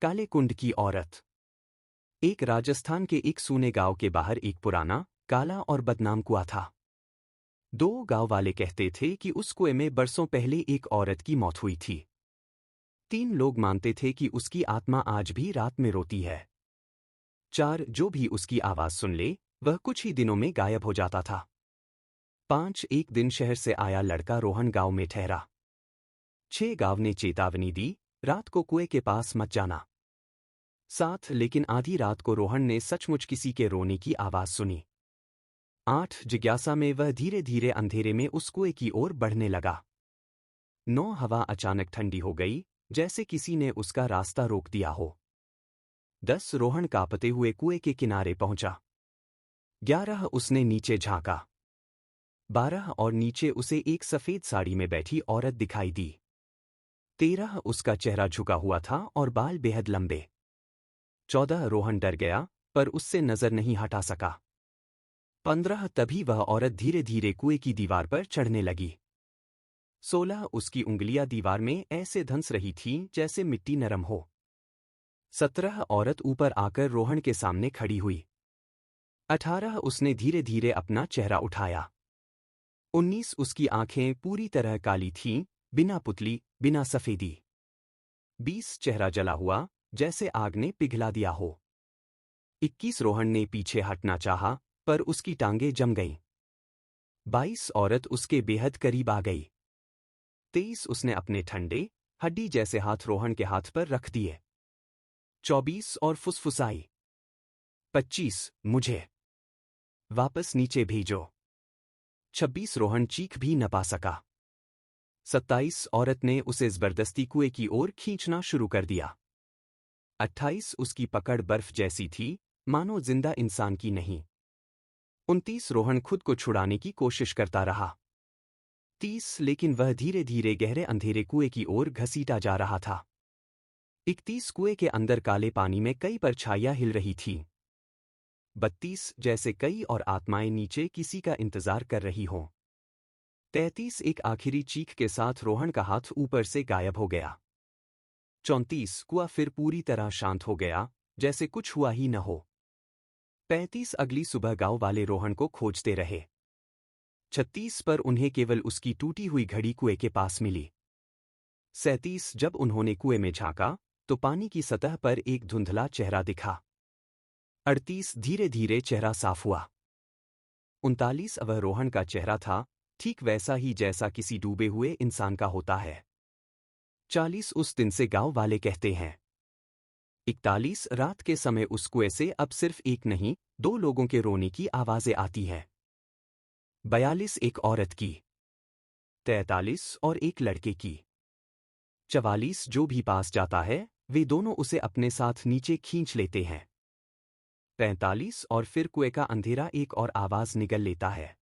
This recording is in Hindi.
काले कुंड की औरत। एक राजस्थान के एक सूने गांव के बाहर एक पुराना, काला और बदनाम कुआं था। दो गांव वाले कहते थे कि उस कुएं में बरसों पहले एक औरत की मौत हुई थी। 3 लोग मानते थे कि उसकी आत्मा आज भी रात में रोती है। 4 जो भी उसकी आवाज सुन ले, वह कुछ ही दिनों में गायब हो जाता था। 5 एक दिन शहर से आया लड़का रोहन गांव में ठहरा। 6 गांव ने चेतावनी दी, रात को कुएं के पास मत जाना। 7 लेकिन आधी रात को रोहन ने सचमुच किसी के रोने की आवाज सुनी। 8 जिज्ञासा में वह धीरे धीरे अंधेरे में उस कुएं की ओर बढ़ने लगा। 9 हवा अचानक ठंडी हो गई, जैसे किसी ने उसका रास्ता रोक दिया हो। 10 रोहन कांपते हुए कुएं के किनारे पहुंचा। 11 उसने नीचे झांका। 12 और नीचे उसे एक सफेद साड़ी में बैठी औरत दिखाई दी। 13 उसका चेहरा झुका हुआ था और बाल बेहद लंबे। 14 रोहन डर गया, पर उससे नजर नहीं हटा सका। 15 तभी वह औरत धीरे धीरे कुएं की दीवार पर चढ़ने लगी। 16 उसकी उंगलियां दीवार में ऐसे धंस रही थीं जैसे मिट्टी नरम हो। 17 औरत ऊपर आकर रोहन के सामने खड़ी हुई। 18 उसने धीरे धीरे अपना चेहरा उठाया। 19 उसकी आंखें पूरी तरह काली थीं, बिना पुतली, बिना सफेदी। 20 चेहरा जला हुआ, जैसे आग ने पिघला दिया हो। 21 रोहन ने पीछे हटना चाहा, पर उसकी टांगें जम गईं। 22 औरत उसके बेहद करीब आ गई। 23 उसने अपने ठंडे, हड्डी जैसे हाथ रोहन के हाथ पर रख दिए। 24 और फुसफुसाई। 25 मुझे वापस नीचे भेजो। 26 रोहन चीख भी न पा सका। 27 औरत ने उसे जबरदस्ती कुएं की ओर खींचना शुरू कर दिया। 28 उसकी पकड़ बर्फ जैसी थी, मानो जिंदा इंसान की नहीं। 29 रोहन खुद को छुड़ाने की कोशिश करता रहा। 30 लेकिन वह धीरे धीरे गहरे अंधेरे कुएं की ओर घसीटा जा रहा था। 31 कुएं के अंदर काले पानी में कई परछाइयां हिल रही थीं। 32 जैसे कई और आत्माएं नीचे किसी का इंतजार कर रही हों। 33 एक आखिरी चीख के साथ रोहन का हाथ ऊपर से गायब हो गया। 34 कुआं फिर पूरी तरह शांत हो गया, जैसे कुछ हुआ ही न हो। 35 अगली सुबह गांव वाले रोहन को खोजते रहे। 36 पर उन्हें केवल उसकी टूटी हुई घड़ी कुएं के पास मिली। 37 जब उन्होंने कुएं में झांका, तो पानी की सतह पर एक धुंधला चेहरा दिखा। 38 धीरे धीरे चेहरा साफ हुआ। 39 वह रोहन का चेहरा था, ठीक वैसा ही जैसा किसी डूबे हुए इंसान का होता है। 40 उस दिन से गांव वाले कहते हैं। 41 रात के समय उस कुएं से अब सिर्फ एक नहीं, 2 लोगों के रोने की आवाजें आती हैं। 42 एक औरत की। 43 और एक लड़के की। 44 जो भी पास जाता है, वे दोनों उसे अपने साथ नीचे खींच लेते हैं। 45 और फिर कुएं का अंधेरा एक और आवाज निगल लेता है।